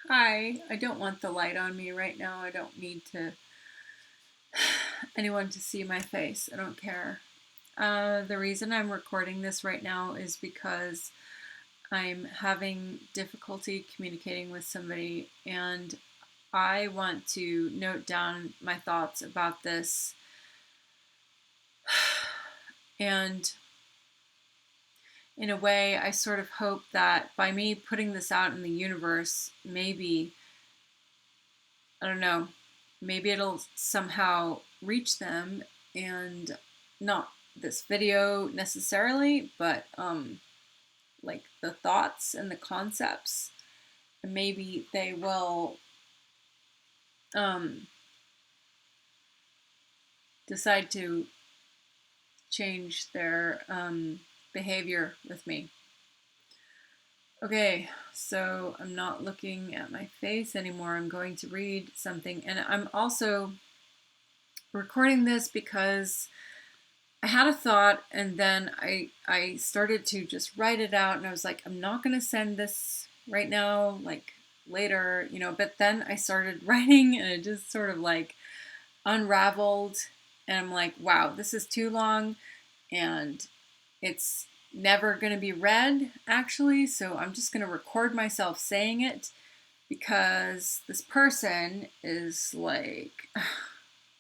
Hi, I don't want the light on me right now. I don't need anyone to see my face. I don't care. The reason I'm recording this right now is because I'm having difficulty communicating with somebody, and I want to note down my thoughts about this. And in a way, I sort of hope that by me putting this out in the universe, maybe, I don't know, maybe it'll somehow reach them, and not this video necessarily, but like the thoughts and the concepts. And maybe they will um, decide to change their behavior with me. Okay, so I'm not looking at my face anymore. I'm going to read something, and I'm also recording this because I had a thought, and then I started to just write it out, and I was like, I'm not going to send this right now, like later, but then I started writing, and it just sort of like unraveled, and I'm like, wow, this is too long, and it's never going to be read, actually, so I'm just going to record myself saying it, because this person is like,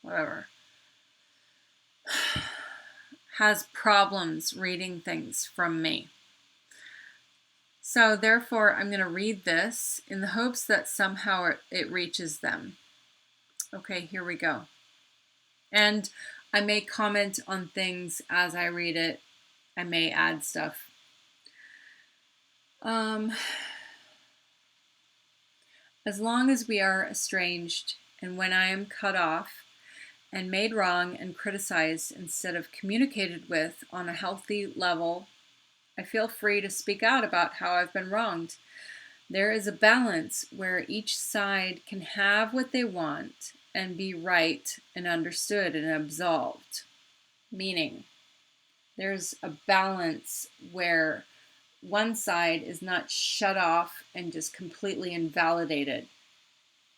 whatever, has problems reading things from me. So therefore, I'm going to read this in the hopes that somehow it reaches them. Okay, here we go. And I may comment on things as I read it. I may add stuff. As long as we are estranged, and when I am cut off and made wrong and criticized instead of communicated with on a healthy level, I feel free to speak out about how I've been wronged. There is a balance where each side can have what they want and be right and understood and absolved. Meaning, there's a balance where one side is not shut off and just completely invalidated.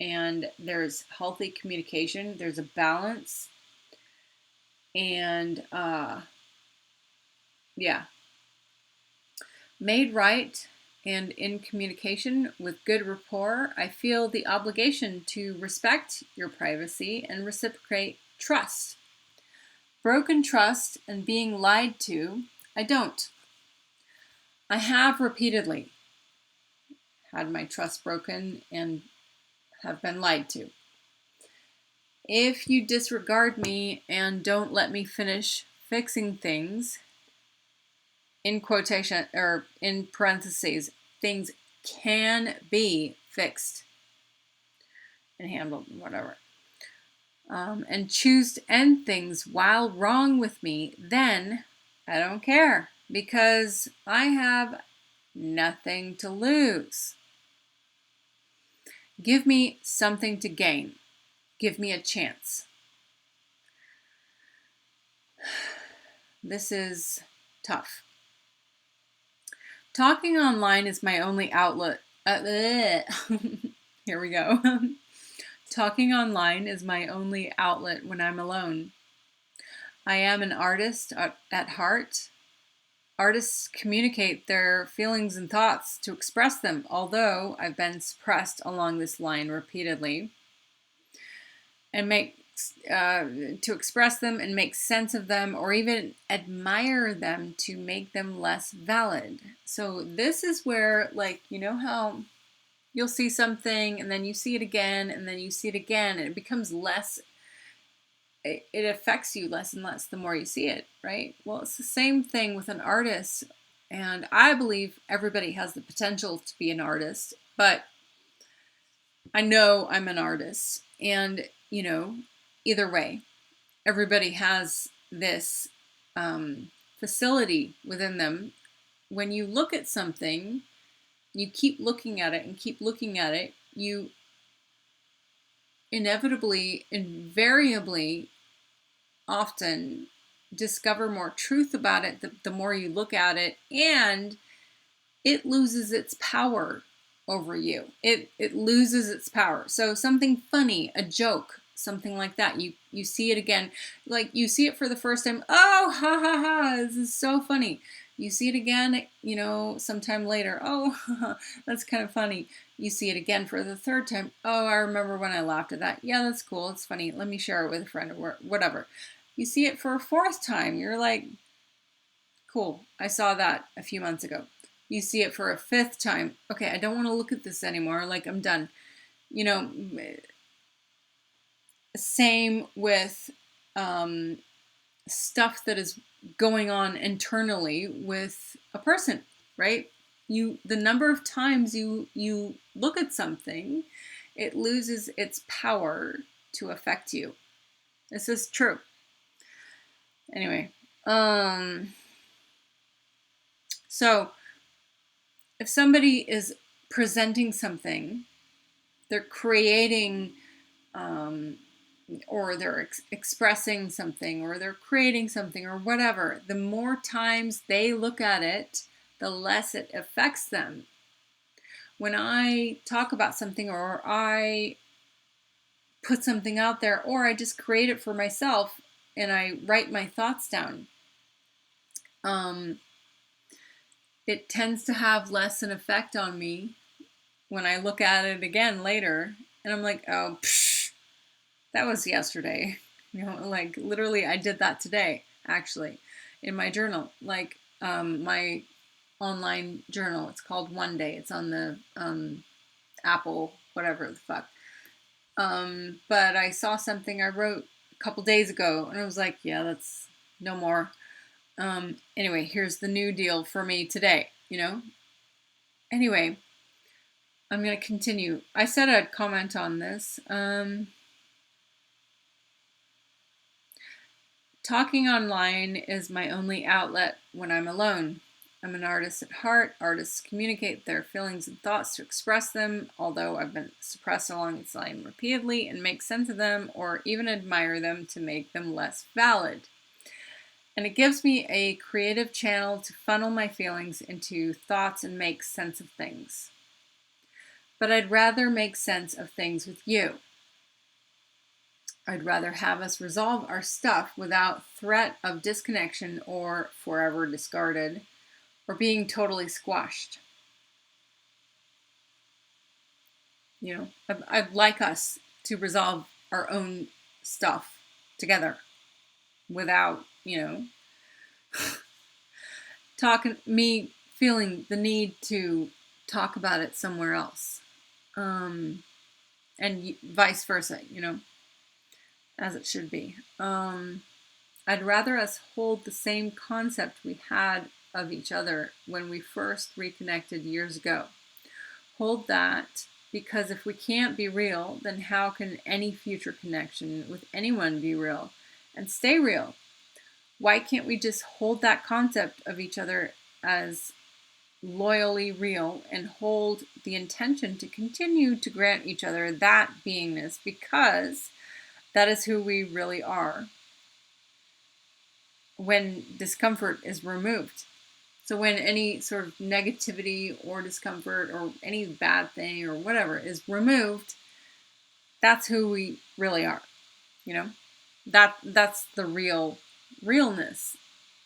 And there's healthy communication, there's a balance, and yeah. Made right and in communication with good rapport, I feel the obligation to respect your privacy and reciprocate trust. Broken trust and being lied to, I don't. I have repeatedly had my trust broken and have been lied to. If you disregard me and don't let me finish fixing things, in quotation or in parentheses, things can be fixed and handled and whatever, and choose to end things while wrong with me, then I don't care, because I have nothing to lose. Give me something to gain. Give me a chance. This is tough. Talking online is my only outlet. Here we go. Talking online is my only outlet when I'm alone. I am an artist at heart. Artists communicate their feelings and thoughts to express them, although I've been suppressed along this line repeatedly, and to express them and make sense of them, or even admire them to make them less valid. So this is where, like, you know how you'll see something and then you see it again and then you see it again, and it becomes less, it affects you less and less the more you see it, right? Well, it's the same thing with an artist. And I believe everybody has the potential to be an artist, but I know I'm an artist. And, either way, everybody has this facility within them. When you look at something, you keep looking at it and keep looking at it, you inevitably, invariably, often discover more truth about it the more you look at it, and it loses its power over you. It loses its power. So something funny, a joke, something like that. You see it again, like you see it for the first time. Oh, ha ha ha! This is so funny. You see it again, sometime later. Oh, that's kind of funny. You see it again for the third time. Oh, I remember when I laughed at that. Yeah, that's cool. It's funny. Let me share it with a friend or whatever. You see it for a fourth time. You're like, cool. I saw that a few months ago. You see it for a fifth time. Okay, I don't want to look at this anymore. Like, I'm done. You know, same with stuff that is going on internally with a person, right? The number of times you look at something, it loses its power to affect you. This is true. Anyway, so if somebody is presenting something, they're creating or they're expressing something, or they're creating something, or whatever, the more times they look at it, the less it affects them. When I talk about something, or I put something out there, or I just create it for myself and I write my thoughts down, it tends to have less an effect on me when I look at it again later, and I'm like, oh, psh, that was yesterday. Like literally I did that today, actually, in my journal, like my online journal. It's called One Day. It's on the Apple, whatever the fuck. But I saw something I wrote a couple days ago, and I was like, yeah, that's no more. Anyway, here's the new deal for me today, Anyway, I'm going to continue. I said I'd comment on this. Talking online is my only outlet when I'm alone. I'm an artist at heart. Artists communicate their feelings and thoughts to express them, although I've been suppressed along its line repeatedly, and make sense of them or even admire them to make them less valid. And it gives me a creative channel to funnel my feelings into thoughts and make sense of things. But I'd rather make sense of things with you. I'd rather have us resolve our stuff without threat of disconnection or forever discarded or being totally squashed. I'd like us to resolve our own stuff together without, me feeling the need to talk about it somewhere else. And vice versa, as it should be. I'd rather us hold the same concept we had of each other when we first reconnected years ago. Hold that, because if we can't be real, then how can any future connection with anyone be real and stay real? Why can't we just hold that concept of each other as loyally real and hold the intention to continue to grant each other that beingness, because that is who we really are when discomfort is removed. So when any sort of negativity or discomfort or any bad thing or whatever is removed, that's who we really are. That's the realness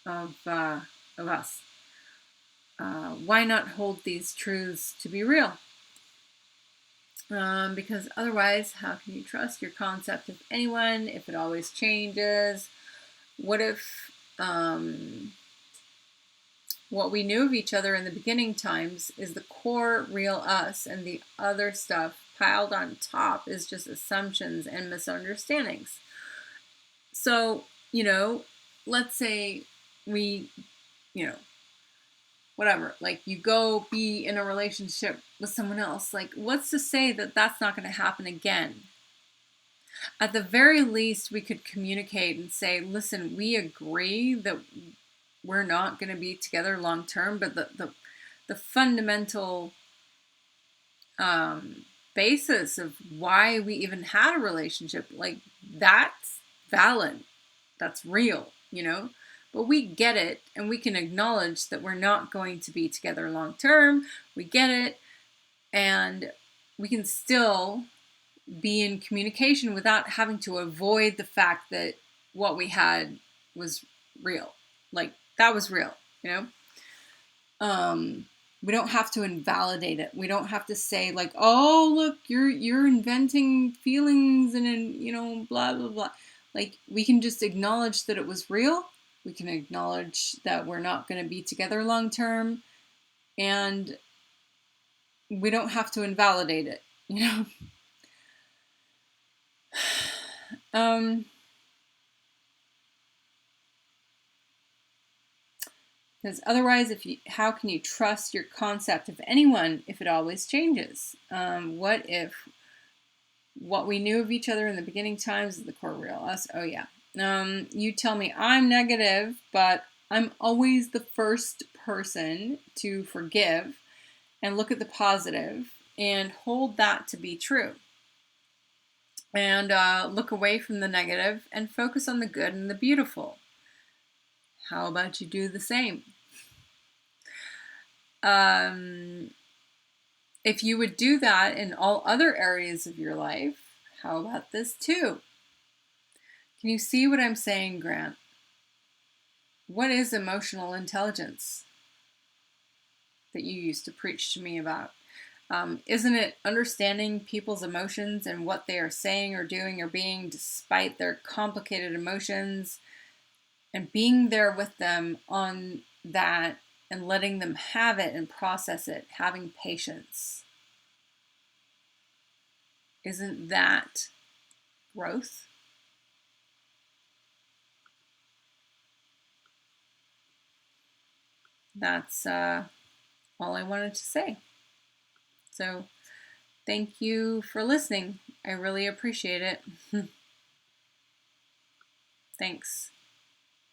of us. Why not hold these truths to be real? Because otherwise, how can you trust your concept of anyone if it always changes? What if what we knew of each other in the beginning times is the core real us, and the other stuff piled on top is just assumptions and misunderstandings? So, let's say we, whatever, like you go be in a relationship with someone else, like what's to say that that's not going to happen again? At the very least, we could communicate and say, listen, we agree that we're not going to be together long term, but the fundamental basis of why we even had a relationship, like that's valid, that's real, but we get it, and we can acknowledge that we're not going to be together long term. We get it. And we can still be in communication without having to avoid the fact that what we had was real. Like, that was real, you know? We don't have to invalidate it. We don't have to say like, "Oh, look, you're inventing feelings and blah blah blah." Like, we can just acknowledge that it was real. We can acknowledge that we're not going to be together long term, and we don't have to invalidate it, you know? Um Because otherwise, how can you trust your concept of anyone if it always changes? What if what we knew of each other in the beginning times is the core real us? Oh yeah. You tell me I'm negative, but I'm always the first person to forgive and look at the positive and hold that to be true. And look away from the negative and focus on the good and the beautiful. How about you do the same? If you would do that in all other areas of your life, how about this too? Can you see what I'm saying, Grant? What is emotional intelligence that you used to preach to me about? Isn't it understanding people's emotions and what they are saying or doing or being despite their complicated emotions, and being there with them on that and letting them have it and process it, having patience? Isn't that growth? That's all I wanted to say. So thank you for listening. I really appreciate it. Thanks.